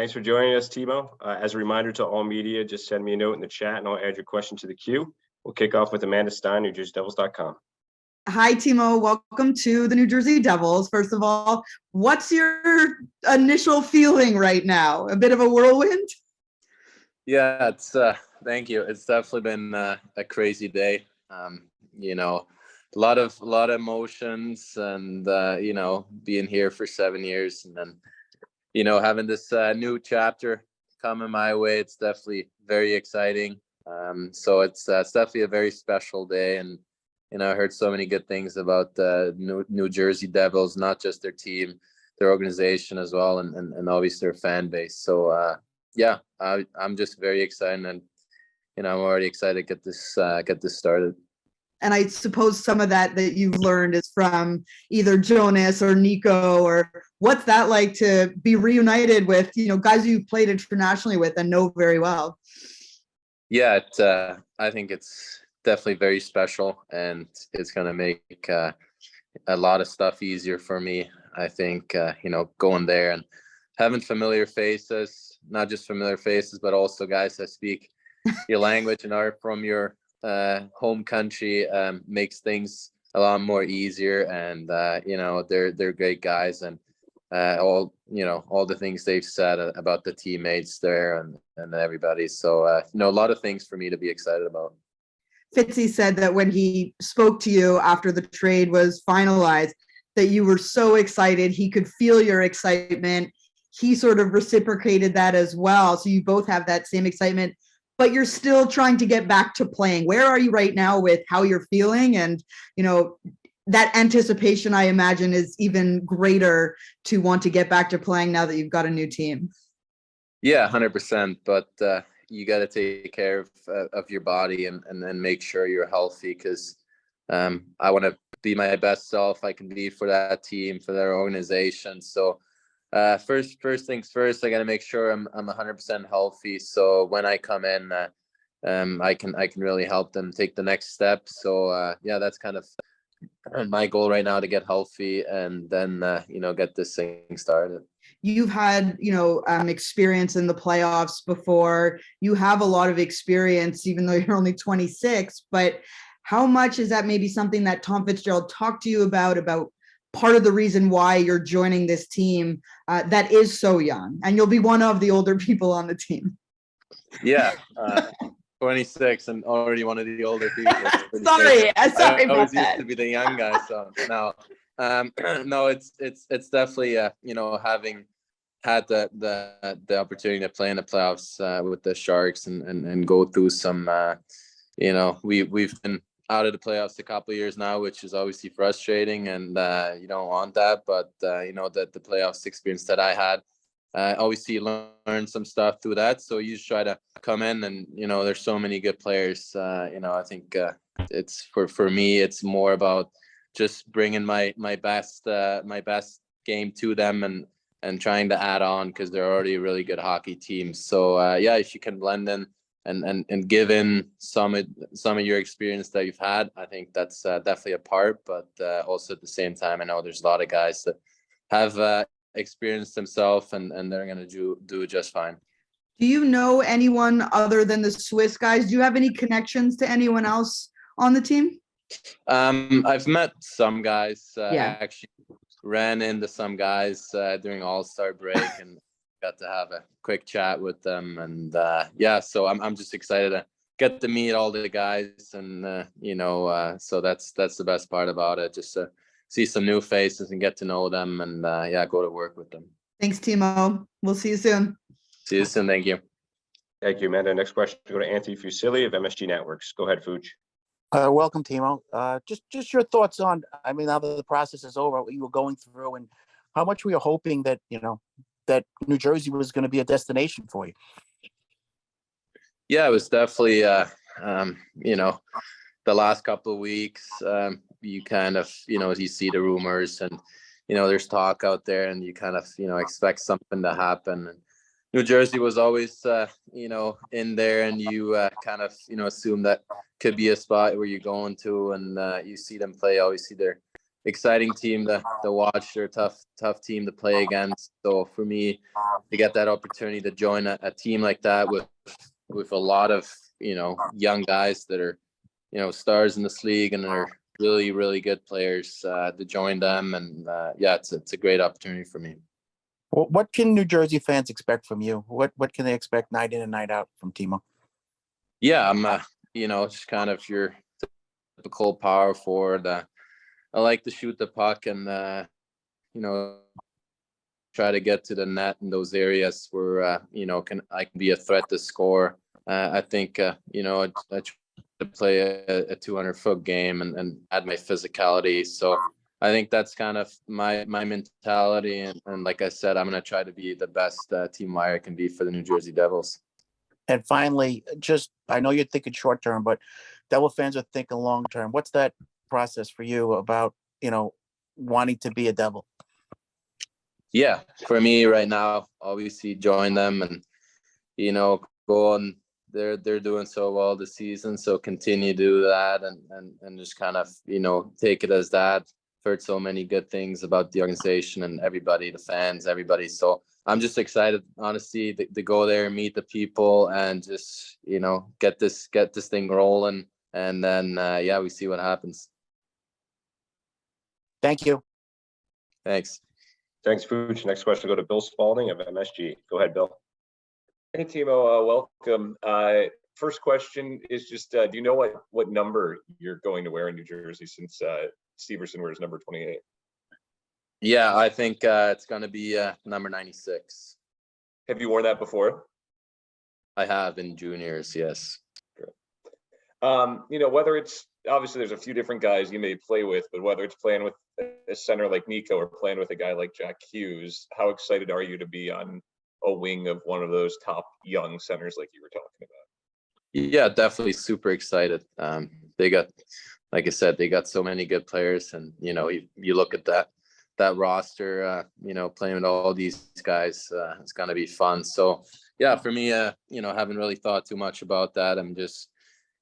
Thanks for joining us, Timo. As a reminder to all media, just send me a note in the chat and I'll add your question to the queue. We'll kick off with Amanda Stein, NewJerseyDevils.com. Hi, Timo. Welcome to the New Jersey Devils. First of all, what's your initial feeling right now? A bit of a whirlwind? Yeah, thank you. It's definitely been a crazy day. A lot of emotions and, being here for 7 years and then, having this new chapter coming my way. It's definitely very exciting. So it's definitely a very special day. And, I heard so many good things about the New Jersey Devils, not just their team, their organization as well, and obviously their fan base. So, I'm just very excited, and I'm already excited to get this started. And I suppose some of that you've learned is from either Jonas or Nico, or what's that like to be reunited with, guys you've played internationally with and know very well? Yeah, I think it's definitely very special, and it's going to make a lot of stuff easier for me. I think, going there and having familiar faces, not just familiar faces, but also guys that speak your language and are from your home country makes things a lot more easier. And, they're great guys, and all the things they've said about the teammates there and everybody. So, a lot of things for me to be excited about. Fitzy said that when he spoke to you after the trade was finalized, that you were so excited. He could feel your excitement. He sort of reciprocated that as well. So you both have that same excitement, but you're still trying to get back to playing. Where are you right now with how you're feeling? And, that anticipation, I imagine, is even greater to want to get back to playing now that you've got a new team. Yeah, 100%. But you got to take care of your body and make sure you're healthy, because I want to be my best self I can be for that team, for their organization. So first things first, I got to make sure I'm 100% healthy. So when I come in, I can really help them take the next step. So that's kind of my goal right now, to get healthy and then get this thing started. You've had experience in the playoffs before. You have a lot of experience, even though you're only 26. But how much is that maybe something that Tom Fitzgerald talked to you about part of the reason why you're joining this team that is so young, and you'll be one of the older people on the team? Yeah. 26 and already one of the older people. sorry I about always that. Used to be the young guy, so no. No, it's definitely having had the opportunity to play in the playoffs with the Sharks and go through some we've been out of the playoffs a couple of years now, which is obviously frustrating, and you don't want that. But that the playoffs experience that I had, obviously learn some stuff through that. So you just try to come in, and there's so many good players. I think it's for me, it's more about just bringing my best game to them and trying to add on, because they're already a really good hockey team. So if you can blend in and give in some of your experience that you've had, I think that's definitely a part. But also at the same time, I know there's a lot of guys that have experienced themselves and they're going to do just fine. Do you know anyone other than the Swiss guys? Do you have any connections to anyone else on the team? I've met some guys. I actually ran into some guys during All-Star break and got to have a quick chat with them. And so I'm just excited to get to meet all the guys. And, so that's the best part about it, just to see some new faces and get to know them and, go to work with them. Thanks, Timo. We'll see you soon. See you soon. Thank you. Thank you, Amanda. Next question, go to Anthony Fusilli of MSG Networks. Go ahead, Fuj. Welcome, Timo. Just your thoughts on, now that the process is over, what you were going through, and how much we were hoping that, that New Jersey was going to be a destination for you. Yeah, it was definitely, the last couple of weeks, you kind of, you see the rumors and, there's talk out there, and you kind of, expect something to happen. And New Jersey was always, in there, and you kind of, assume that could be a spot where you're going to, and you see them play. Obviously, they're exciting team to watch. They're a tough team to play against. So for me to get that opportunity to join a team like that with a lot of, young guys that are, stars in this league and are really, really good players, to join them. And it's a great opportunity for me. What can New Jersey fans expect from you? What can they expect night in and night out from Timo? Yeah, I'm just kind of your typical power forward. I like to shoot the puck and try to get to the net in those areas where I can be a threat to score. I think I try to play a 200-foot game and add my physicality. So I think that's kind of my mentality. And like I said, I'm going to try to be the best Timo Meier can be for the New Jersey Devils. And finally, I know you're thinking short term, but Devil fans are thinking long term. What's that process for you about, wanting to be a Devil? Yeah, for me right now, obviously join them and, go on. They're doing so well this season, so continue to do that and just kind of, take it as that. Heard so many good things about the organization and everybody, the fans, everybody. So I'm just excited, honestly, to go there, meet the people, and just get this thing rolling, and then we see what happens. Thank you. Thanks. Thanks, Fuchs. Next question go to Bill Spalding of MSG. Go ahead, Bill. Hey, Timo. Welcome. First question is just, do you know what number you're going to wear in New Jersey since Severson wears number 28? Yeah, I think it's going to be number 96. Have you worn that before? I have in juniors, yes. Good. Whether it's, obviously there's a few different guys you may play with, but whether it's playing with a center like Nico or playing with a guy like Jack Hughes, how excited are you to be on a wing of one of those top young centers like you were talking about? Yeah, definitely super excited. They got, like I said, they got so many good players, and you look at that roster, playing with all these guys, it's gonna be fun. So yeah, for me, haven't really thought too much about that. I'm just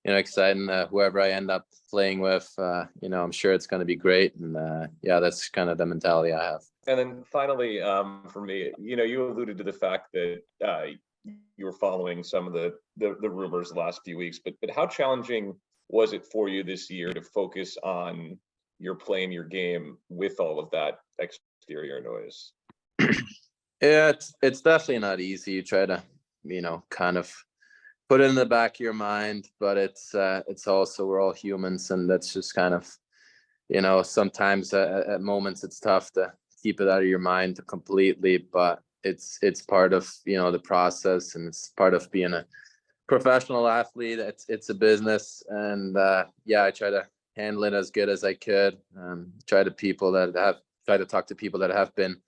excited. Whoever I end up playing with, I'm sure it's gonna be great. And that's kind of the mentality I have. And then finally, for me, you alluded to the fact that you were following some of the rumors the last few weeks, but how challenging was it for you this year to focus on your playing your game with all of that exterior noise? Yeah, it's definitely not easy. You try to, kind of put it in the back of your mind, but it's also, we're all humans, and that's just kind of, sometimes at moments it's tough to keep it out of your mind completely, but it's part of, the process, and it's part of being a professional athlete. It's a business, and I try to handle it as good as I could. Try to talk to people that have been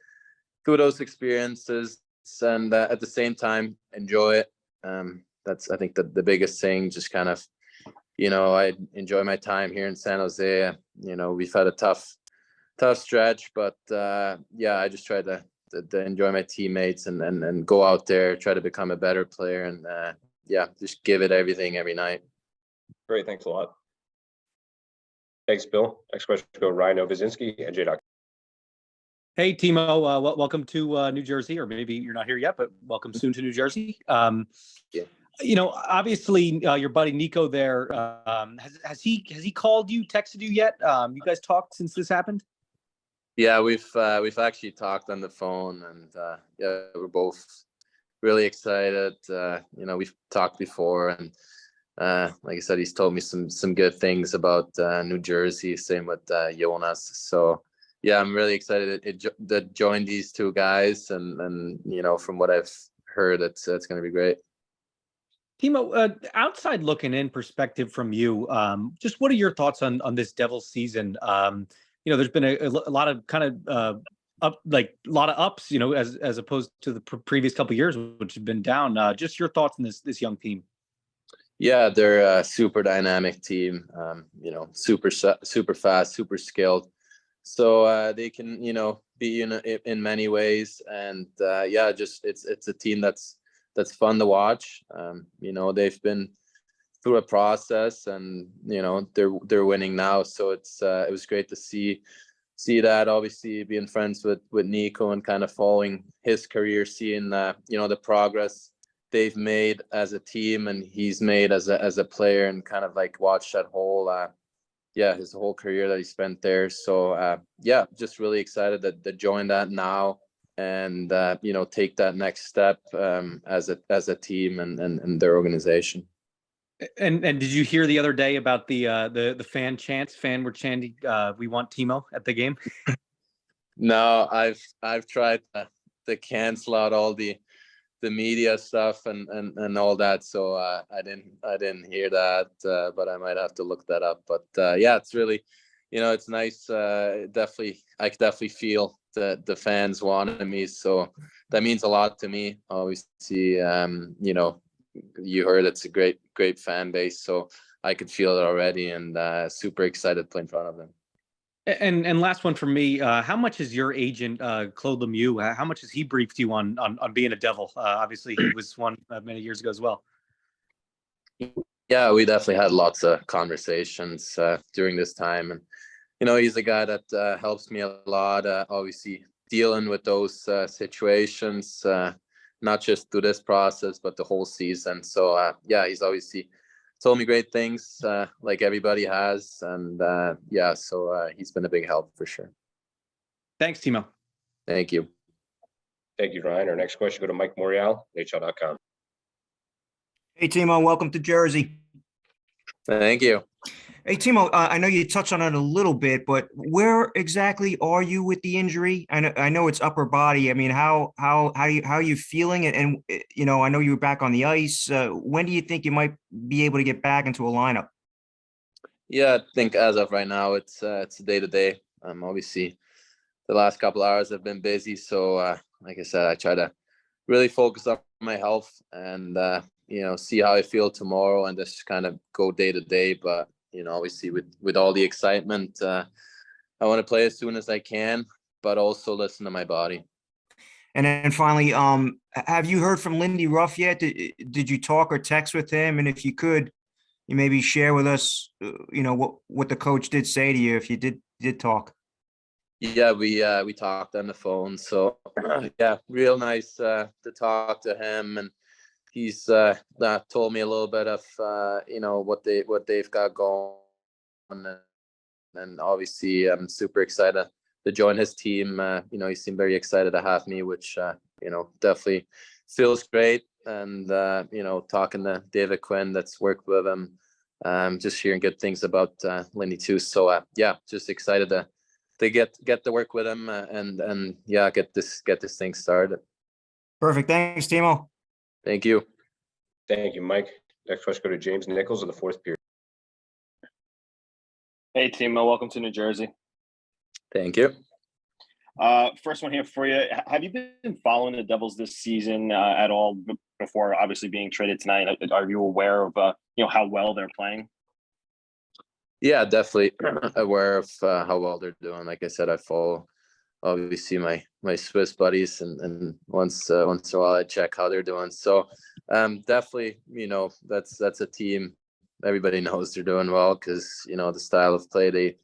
through those experiences, and at the same time enjoy it. That's, I think, the biggest thing. Just kind of, I enjoy my time here in San Jose. We've had a tough stretch, but I just try to enjoy my teammates and go out there, try to become a better player, and just give it everything every night. Great, thanks a lot. Thanks, Bill. Next question go Ryan Novozinski at J-Doc. Hey, Timo, welcome to New Jersey, or maybe you're not here yet, but welcome soon to New Jersey. Obviously, your buddy Nico there, has he called you, texted you yet? You guys talked since this happened? Yeah, we've actually talked on the phone, and we're both really excited. We've talked before, and like I said, he's told me some good things about New Jersey. Same with Jonas. So yeah, I'm really excited to join these two guys, and from what I've heard, it's going to be great. Timo, outside looking in perspective from you, just what are your thoughts on this Devils season? There's been a lot of kind of a lot of ups, as opposed to the previous couple of years, which have been down. Just your thoughts on this young team. Yeah, they're a super dynamic team. Super fast, super skilled. So they can, be in many ways, and it's a team that's fun to watch. They've been through a process, and they're winning now. So it was great to see see that. Obviously, being friends with Nico and kind of following his career, seeing the progress they've made as a team and he's made as a player, and kind of like watch that whole his whole career that he spent there. So just really excited that join that now, and take that next step as a team and their organization. And did you hear the other day about the fan chants? Fan were chanting, "We want Timo" at the game. No, I've tried to cancel out all the media stuff and all that, so I didn't hear that, but I might have to look that up. But it's really, it's nice. I could definitely feel the fans wanted me, so that means a lot to me. Obviously, you heard it's a great fan base, so I could feel it already, and super excited to play in front of them. And last one for me, how much is your agent, Claude Lemieux, how much has he briefed you on being a Devil? Obviously, he was one many years ago as well. Yeah, we definitely had lots of conversations during this time. And, he's a guy that helps me a lot, obviously dealing with those situations, not just through this process, but the whole season. So, he's obviously told me great things, like everybody has. And so he's been a big help for sure. Thanks, Timo. Thank you. Thank you, Ryan. Our next question go to Mike Morial, NHL.com. Hey, Timo, welcome to Jersey. Thank you. Hey, Timo, I know you touched on it a little bit, but where exactly are you with the injury? I know it's upper body. I mean, how are you feeling? And I know you were back on the ice. When do you think you might be able to get back into a lineup? Yeah, I think as of right now, it's day to day. Obviously, the last couple hours have been busy, so like I said, I try to really focus on my health and see how I feel tomorrow, and just kind of go day to day. But obviously with all the excitement, I want to play as soon as I can, but also listen to my body. And then finally, have you heard from Lindy Ruff yet? Did you talk or text with him? And if you could, you maybe share with us, what the coach did say to you, if you did talk. Yeah, we talked on the phone. So real nice to talk to him, and he's told me a little bit of what they've got going, and obviously I'm super excited to join his team. He seemed very excited to have me, which definitely feels great. And talking to David Quinn, that's worked with him, just hearing good things about Lindy too. So just excited to get to work with him, and get this thing started. Perfect. Thanks, Timo. Thank you. Thank you, Mike. Next question go to James Nichols of the fourth period. Hey, Timo, welcome to New Jersey. Thank you. First one here for you. Have you been following the Devils this season at all before obviously being traded tonight? Are you aware of how well they're playing? Yeah, definitely aware of how well they're doing. Like I said, I follow obviously my Swiss buddies, and once in a while I check how they're doing. So definitely, that's a team everybody knows they're doing well, because the style of play they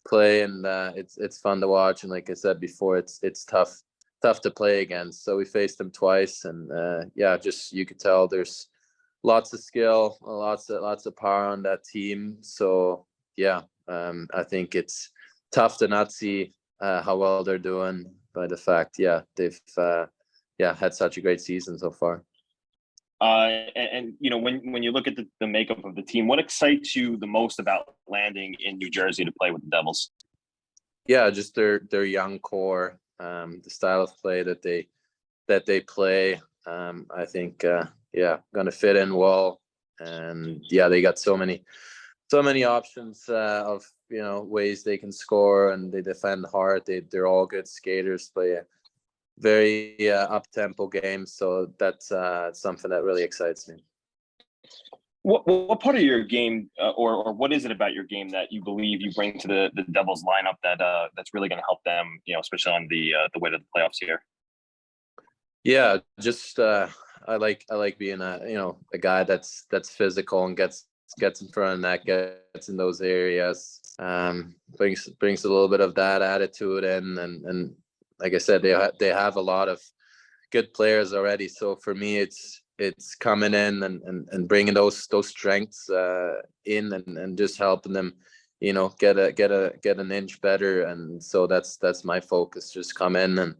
play, and it's fun to watch. And like I said before, it's tough to play against. So we faced them twice, and just you could tell there's lots of skill, lots of power on that team. So I think it's tough to not see how well they're doing by the fact they've had such a great season so far. And when you look at the makeup of the team, what excites you the most about landing in New Jersey to play with the Devils? Yeah, just their young core, the style of play that they play. I think gonna fit in well, and they got so many options of ways they can score, and they defend hard. They're all good skaters, play a very up-tempo game, so that's something that really excites me. What part of your game, or what is it about your game that you believe you bring to the Devils lineup that's really going to help them, especially on the way to the playoffs here? Yeah, just I like being a guy that's physical and gets gets in front of that, gets in those areas, brings a little bit of that attitude in, and like I said, they have a lot of good players already. So for me, it's coming in and bringing those strengths in and just helping them, get an inch better. And so that's my focus. Just come in and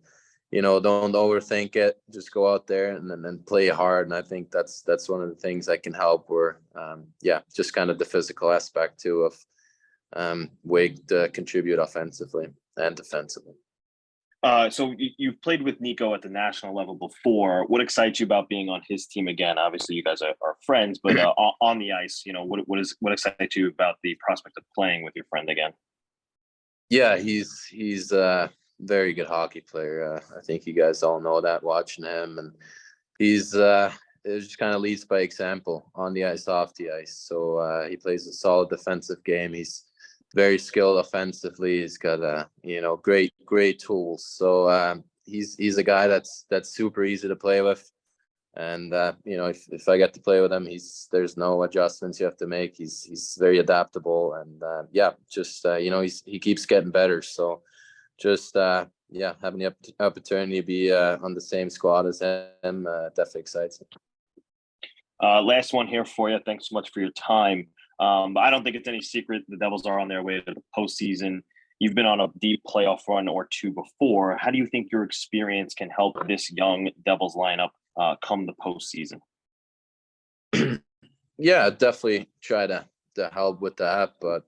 don't overthink it. Just go out there and play hard. And I think that's one of the things that can help. Where just kind of the physical aspect too of Wig to contribute offensively and defensively. So you've played with Nico at the national level before. What excites you about being on his team again? Obviously, you guys are friends, but on the ice, what excites you about the prospect of playing with your friend again? Yeah, he's a very good hockey player. I think you guys all know that watching him, and he's it just kind of leads by example on the ice, off the ice. So he plays a solid defensive game. He's very skilled offensively. He's got great tools. So he's a guy that's super easy to play with. And if I get to play with him, there's no adjustments you have to make. He's very adaptable, and he keeps getting better. So just having the opportunity to be on the same squad as him definitely excites me. Last one here for you. Thanks so much for your time. But I don't think it's any secret the Devils are on their way to the postseason. You've been on a deep playoff run or two before. How do you think your experience can help this young Devils lineup come the postseason? Yeah, definitely try to help with that, but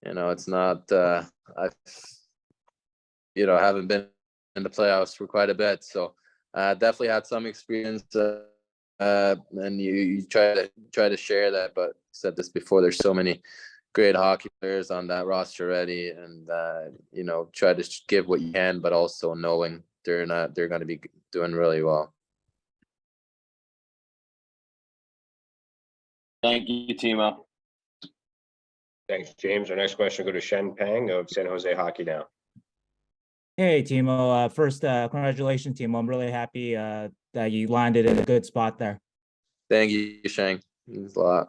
it's not. I haven't been in the playoffs for quite a bit, so definitely had some experience. And you try to share that, but said this before, there's so many great hockey players on that roster already, and try to give what you can, but also knowing they're going to be doing really well. Thank you, Timo. Thanks, James. Our next question will go to Shen Pang of San Jose Hockey Now. Hey, Timo. First, congratulations, Timo. I'm really happy that you landed in a good spot there. Thank you, Shang. Thanks a lot.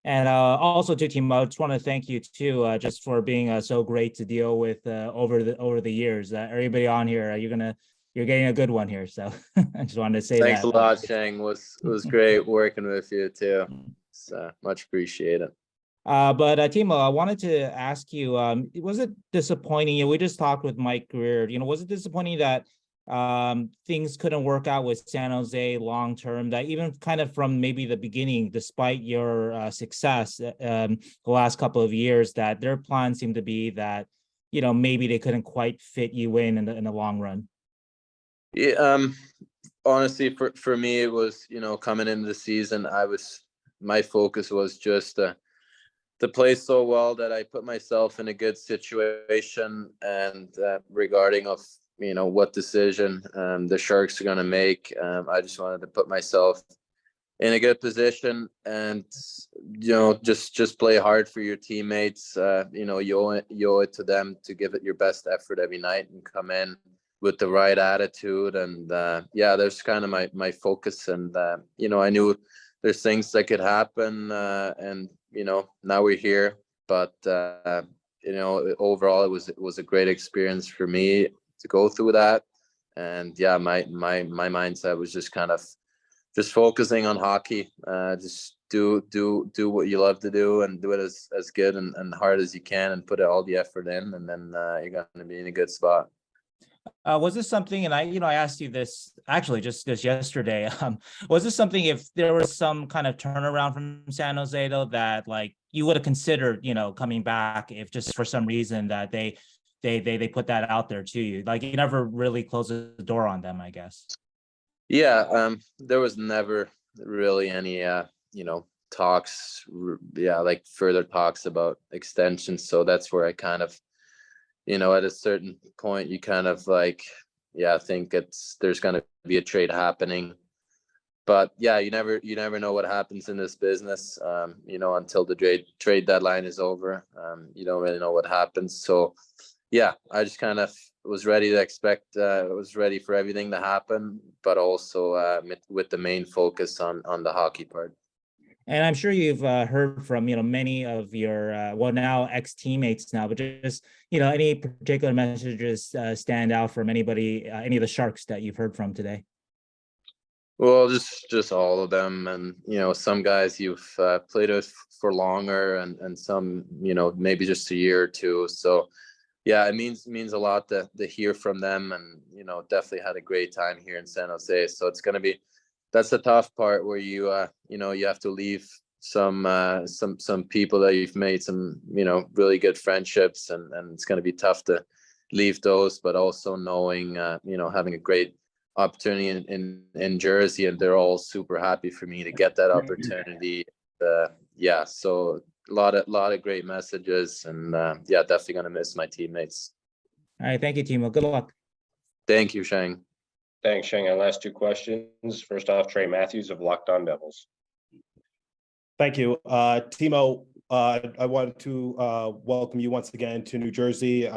And also to Timo, I just want to thank you too, just for being so great to deal with over the years. Everybody on here, you're getting a good one here. So I just wanted to say thanks that. A lot, Shang. It was great working with you too. It's much appreciated. But Timo, I wanted to ask you, was it disappointing? We just talked with Mike Greer. Was it disappointing that things couldn't work out with San Jose long term? That even kind of from maybe the beginning, despite your success the last couple of years, that their plan seemed to be that maybe they couldn't quite fit you in the long run. Yeah, honestly, for me, it was coming into the season, my focus was just to play so well that I put myself in a good situation, and regarding of what decision the Sharks are going to make, I just wanted to put myself in a good position and just play hard for your teammates. You owe it to them to give it your best effort every night and come in with the right attitude. And there's kind of my focus, and I knew there's things that could happen, and now we're here. But overall, it was a great experience for me to go through that. And my mindset was just kind of just focusing on hockey. Just do what you love to do, and do it as good and hard as you can, and put all the effort in, and then you're going to be in a good spot. Was this something, and I asked you this actually just yesterday, was this something, if there was some kind of turnaround from San Jose though, that like you would have considered, coming back if just for some reason that they put that out there to you? Like you never really closed the door on them, I guess. Yeah, there was never really any talks, like further talks about extensions. So that's where I kind of at a certain point, you kind of like, think there's going to be a trade happening. But you never know what happens in this business, until the trade deadline is over. You don't really know what happens. So, I just kind of was ready to was ready for everything to happen, but also with the main focus on the hockey part. And I'm sure you've heard from, many of your, now ex-teammates now, but just, any particular messages stand out from anybody, any of the Sharks that you've heard from today? Well, just all of them, and some guys you've played with for longer, and some maybe just a year or two. So yeah, it means a lot to hear from them, and definitely had a great time here in San Jose. So it's gonna be, that's the tough part where you you have to leave some people that you've made some really good friendships, and it's gonna be tough to leave those, but also knowing having a great opportunity in Jersey, and they're all super happy for me to get that opportunity. Yeah, so a lot of great messages, and yeah, definitely gonna miss my teammates. All right, thank you, Timo. Good luck. Thank you, Shang. Thanks, Sheng. Our last two questions. First off, Trey Matthews of Locked On Devils. Thank you. Timo, I wanted to welcome you once again to New Jersey.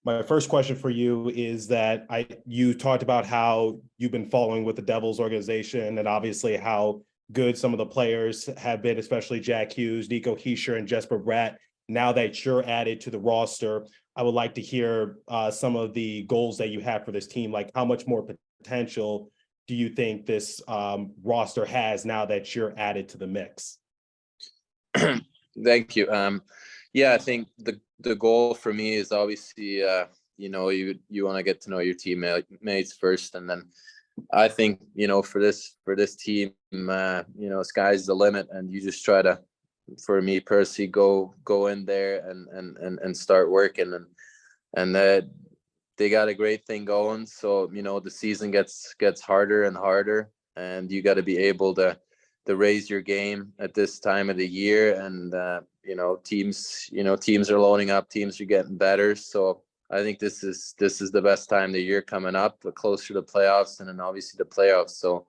My first question for you is that you talked about how you've been following with the Devils organization, and obviously how good some of the players have been, especially Jack Hughes, Nico Hischier, and Jesper Bratt. Now that you're added to the roster, I would like to hear some of the goals that you have for this team. Like, how much more potential do you think this roster has now that you're added to the mix? Thank you. Yeah, I think the goal for me is obviously you want to get to know your teammates first, and then I think for this team sky's the limit, and you just try to, for me personally, go in there and start working, and they got a great thing going. So the season gets harder and harder, and you got to be able to raise your game at this time of the year. And teams are loading up, teams are getting better. So I think this is the best time of the year coming up, but closer to playoffs, and then obviously the playoffs. So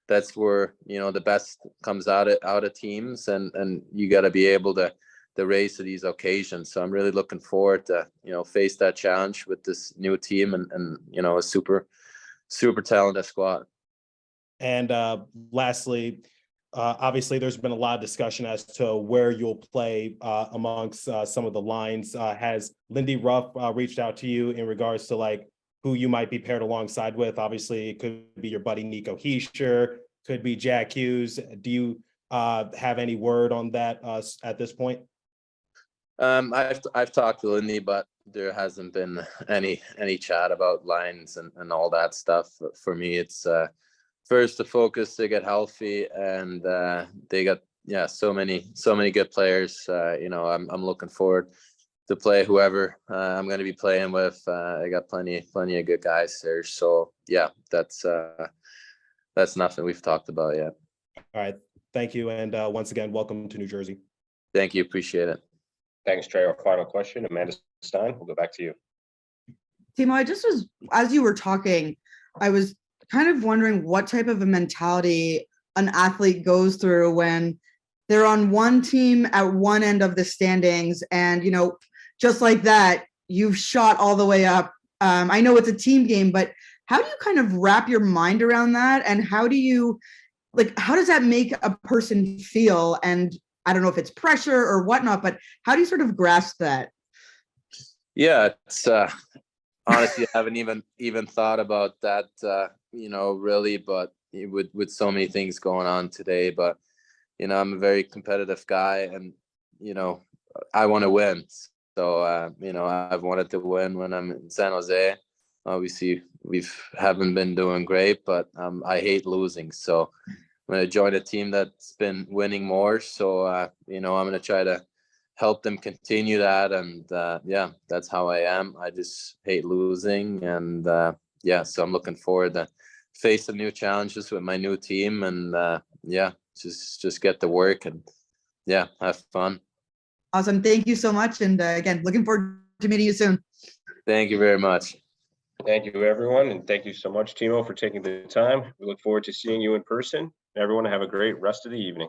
that's where the best comes out of teams, and you got to be able to raise to these occasions. So I'm really looking forward to face that challenge with this new team, and a super talented squad. And lastly, obviously, there's been a lot of discussion as to where you'll play amongst some of the lines. Has Lindy Ruff reached out to you in regards to like who you might be paired alongside with? Obviously, it could be your buddy Nico Hischier, could be Jack Hughes. Do you have any word on that at this point? I've talked to Lindy, but there hasn't been any chat about lines and all that stuff. For me, it's first to focus to get healthy, and they got so many good players. I'm looking forward to play whoever I'm going to be playing with. I got plenty of good guys there. So yeah, that's nothing we've talked about yet. All right, thank you, and once again, welcome to New Jersey. Thank you, appreciate it. Thanks, Trey. Our final question, Amanda Stein, we'll go back to you. Timo, I just was, as you were talking, I was kind of wondering what type of a mentality an athlete goes through when they're on one team at one end of the standings, and just like that, you've shot all the way up. I know it's a team game, but how do you kind of wrap your mind around that, and how does that make a person feel? And I don't know if it's pressure or whatnot, but how do you sort of grasp that? Yeah, it's honestly, I haven't even thought about that, really, but with so many things going on today. But I'm a very competitive guy, and I want to win. So I've wanted to win when I'm in San Jose. Obviously, haven't been doing great, but I hate losing. So I'm going to join a team that's been winning more. So I'm going to try to help them continue that, and that's how I am. I just hate losing, and so I'm looking forward to face some new challenges with my new team, and just get to work and have fun. Awesome. Thank you so much. And again, looking forward to meeting you soon. Thank you very much. Thank you, everyone. And thank you so much, Timo, for taking the time. We look forward to seeing you in person. Everyone, have a great rest of the evening.